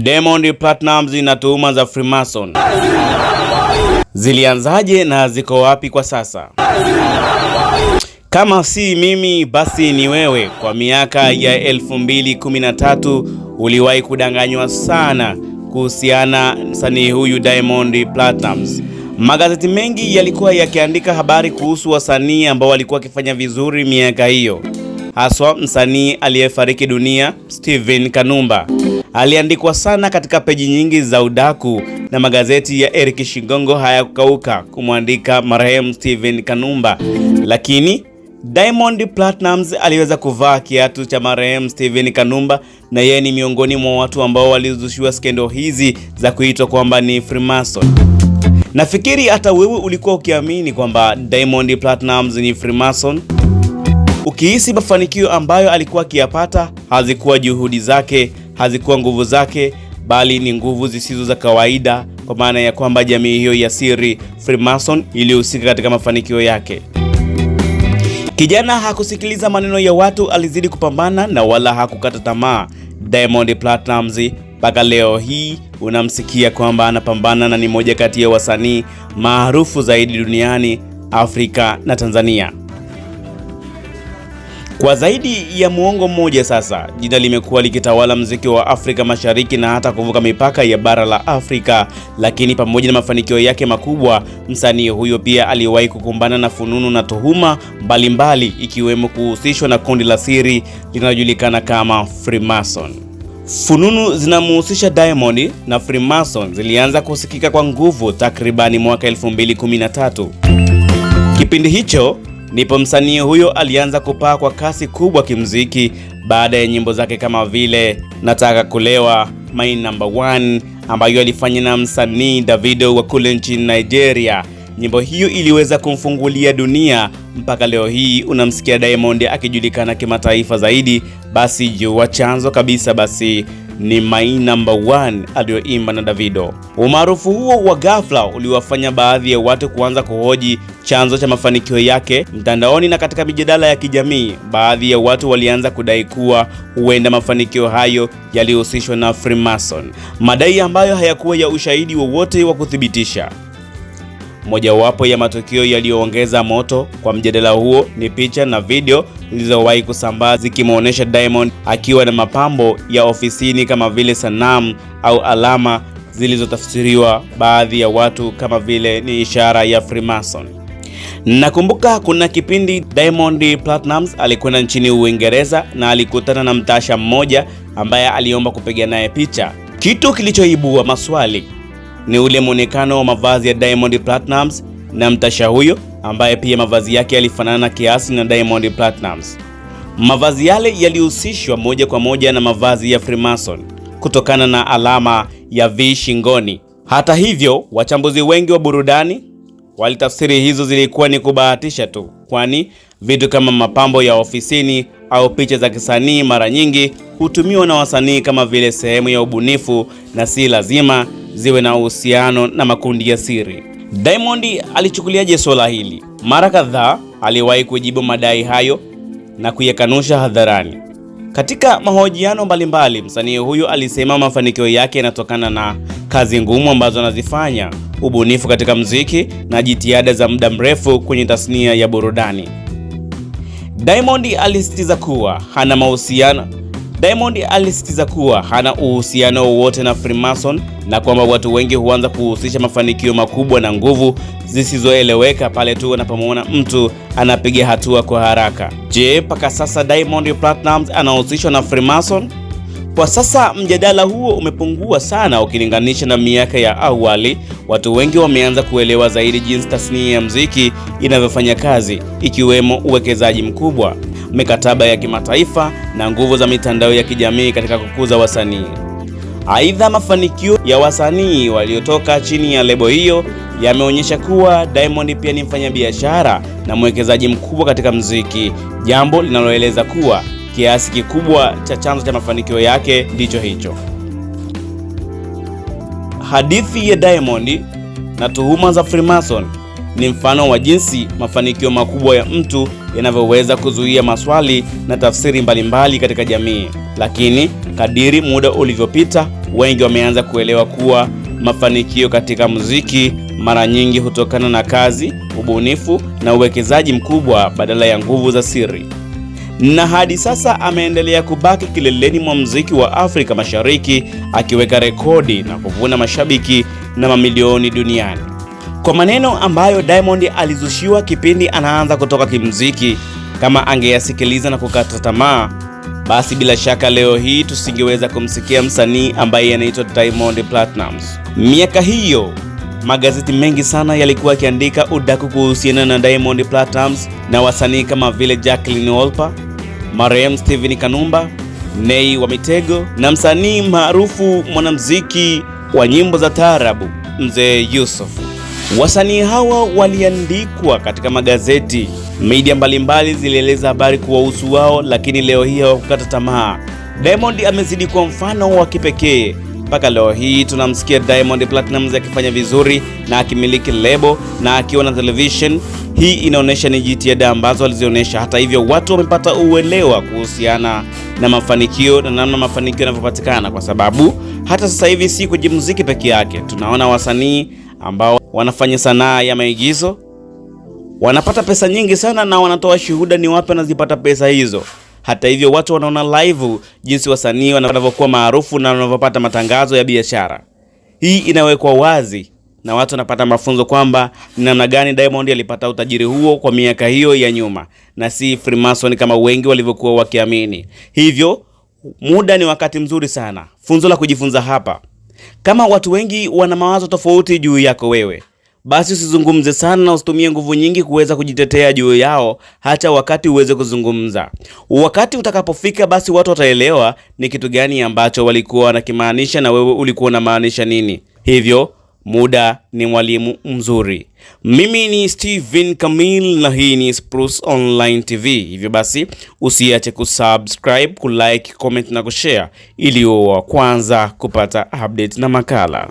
Diamond Platnumz na tuhuma za Freemason zilianzaje na ziko wapi kwa sasa? Kama si mimi basi ni wewe. Kwa miaka ya 2013 uliwahi kudanganywa sana kuhusiana msanii huyu Diamond Platnumz. Magazeti mengi yalikuwa yakiandika habari kuhusu wasanii ambao walikuwa wakifanya vizuri miaka hiyo, haswa msanii aliyefariki dunia Steven Kanumba. Aliandikwa sana katika peji nyingi za udaku, na magazeti ya Eric Shigongo hayakukauka kumwandika marehemu Steven Kanumba. Lakini Diamond Platnumz aliweza kuvaa kiatu cha marehemu Steven Kanumba, na yeye ni miongoni mwa watu ambao walizushiwa skendo hizi za kuitwa kwamba ni Freemason. Nafikiri hata wewe ulikuwa ukiamini kwamba Diamond Platnumz ni Freemason. Ukihisi mafanikio ambayo alikuwa akiyapata hazikuwa juhudi zake, hazikuwa nguvu zake, bali ni nguvu zisizo za kawaida, kwa maana ya kwamba jamii hiyo ya siri Freemason ilihusika katika mafanikio yake. Kijana hakusikiliza maneno ya watu, alizidi kupambana na wala hakukata tamaa. Diamond Platnumz mpaka leo hii unamsikia kwamba anapambana na ni moja kati ya wasanii maarufu zaidi duniani, Afrika na Tanzania. Kwa zaidi ya muongo mmoja sasa, jina limekuwa likitawala muziki wa Afrika Mashariki na hata kuvuka mipaka ya bara la Afrika. Lakini pamoja na mafanikio yake makubwa, msanii huyo pia aliwahi kukumbana na fununu na tuhuma mbalimbali, ikiwemo kuhusishwa na kundi la siri linalojulikana kama Freemason. Fununu zinamhusisha Diamond na Freemason zilianza kusikika kwa nguvu takribani mwaka 2013. Kipindi hicho ndipo msanii huyo alianza kupaa kwa kasi kubwa kimuziki baada ya nyimbo zake kama vile Nataka Kulewa, My Number One ambayo alifanya na msanii Davido wa kule nchini Nigeria. Nyimbo hiyo iliweza kumfungulia dunia, mpaka leo hii unamsikia Diamond akijulikana kimataifa zaidi. Basi jua chanzo kabisa basi ni My Number One aliyoimba na Davido. Umaarufu huo wa ghafla uliwafanya baadhi ya watu kuanza kuhoji chanzo cha mafanikio yake mtandaoni na katika mijadala ya kijamii. Baadhi ya watu walianza kudai kuwa huenda mafanikio hayo yalihusishwa na Freemason, madai ambayo hayakuwa ya ushahidi wowote wa kuthibitisha. Mojawapo ya matukio yaliyoongeza moto kwa mjadala huo ni picha na video zilizowahi kusambaa zikimuonesha Diamond akiwa na mapambo ya ofisini kama vile sanamu au alama zilizotafsiriwa baadhi ya watu kama vile ni ishara ya Freemason. Nakumbuka kuna kipindi Diamond Platnumz alikwenda nchini Uingereza na alikutana na mtasha mmoja ambaye aliomba kupiga naye picha. Kitu kilichoibua maswali ni ule muonekano wa mavazi ya Diamond Platnumz na mtasha huyo ambaye pia mavazi yake yalifanana kiasi na Diamond Platnumz. Mavazi yale yalihusishwa moja kwa moja na mavazi ya Freemason kutokana na alama ya V shingoni. Hata hivyo, wachambuzi wengi wa burudani walitafsiri hizo zilikuwa ni kubahatisha tu, kwani vitu kama mapambo ya ofisini au picha za kisanii mara nyingi hutumiwa na wasanii kama vile sehemu ya ubunifu na si lazima ziwe na uhusiano na makundi ya siri. Diamond alichukuliaje swala hili? Mara kadhaa aliwahi kujibu madai hayo na kuyakanusha hadharani. Katika mahojiano mbalimbali, msanii huyo alisema mafanikio yake yanatokana na kazi ngumu ambazo anazifanya, ubunifu katika muziki na jitihada za muda mrefu kwenye tasnia ya burudani. Diamond alisisitiza kuwa hana uhusiano wowote na Freemason na kwamba watu wengi huanza kuhusisha mafanikio makubwa na nguvu zisizoeleweka pale tu wanapomwona mtu anapiga hatua kwa haraka. Je, mpaka sasa Diamond Platnumz anahusishwa na Freemason? Kwa sasa mjadala huo umepungua sana ukilinganisha na miaka ya awali. Watu wengi wameanza kuelewa zaidi jinsi tasnia ya muziki inavyofanya kazi, ikiwemo uwekezaji mkubwa, mikataba ya kimataifa na nguvu za mitandao ya kijamii katika kukuza wasanii. Aidha, mafanikio ya wasanii waliotoka chini ya lebo hiyo yameonyesha kuwa Diamond pia ni mfanyabiashara na mwekezaji mkubwa katika muziki, jambo linaloeleza kuwa kiasi kikubwa cha chanzo cha mafanikio yake ndicho hicho. Hadithi ya Diamond na tuhuma za Freemason ni mfano wa jinsi mafanikio makubwa ya mtu yanavyoweza kuzuia maswali na tafsiri mbalimbali katika jamii. Lakini Kadiri muda ulivyopita, wengi wameanza kuelewa kuwa mafanikio katika muziki mara nyingi hutokana na kazi, ubunifu na uwekezaji mkubwa badala ya nguvu za siri. Na hadi sasa ameendelea kubaki kileleni mwa muziki wa Afrika Mashariki, akiweka rekodi na kuvuna mashabiki na mamilioni duniani. Kwa maneno ambayo Diamond alizushiwa kipindi anaanza kutoka kimuziki, kama angeyasikiliza na kukata tamaa, basi bila shaka leo hii tusingeweza kumsikia msanii ambaye anaitwa Diamond Platnumz. Miaka hiyo magazeti mengi sana yalikuwa yakiandika udaku kuhusiana na Diamond Platnumz na wasanii kama vile Jacqueline Wolper, Mariam Steven Kanumba, Nay wa Mitego na msanii maarufu mwanamuziki wa nyimbo za taarabu Mzee Yusuf. Wasanii hawa waliandikwa katika magazeti, media mbalimbali zilieleza habari kuwahusu wao, lakini leo hii hawakukata tamaa. Diamond amezidi kuwa mfano wa kipekee. Mpaka leo hii tunamsikia Diamond Platnumz akifanya vizuri na akimiliki lebo na akiwa na television. Hii inaonyesha ni jitihada ambazo alizionyesha. Hata hivyo, watu wamepata uelewa kuhusiana na mafanikio na namna mafanikio yanavyopatikana, kwa sababu hata sasa hivi si kwenye muziki peke yake. Tunaona wasanii ambao wanafanya sanaa ya maigizo wanapata pesa nyingi sana, na wanatoa shuhuda ni wapi wanazipata pesa hizo. Hata hivyo, watu wanaona live jinsi wasanii wanavyokuwa maarufu na wanavyopata matangazo ya biashara. Hii inawekwa wazi na watu wanapata mafunzo kwamba namna gani Diamond alipata utajiri huo kwa miaka hiyo ya nyuma, na si Freemason kama wengi walivyokuwa wakiamini. Hivyo muda ni wakati mzuri sana. Funzo la kujifunza hapa: kama watu wengi wana mawazo tofauti juu yako wewe, basi usizungumze sana na usitumie nguvu nyingi kuweza kujitetea juu yao, hata wakati uweze kuzungumza. Wakati utakapofika, basi watu wataelewa ni kitu gani ambacho walikuwa wanakimaanisha na wewe ulikuwa unamaanisha nini. Hivyo muda ni mwalimu mzuri. Mimi ni Steven Kamil na hii ni Spruce Online TV. Hivyo basi usiache kusubscribe, kulike, comment na kushare ili uwe wa kwanza kupata update na makala.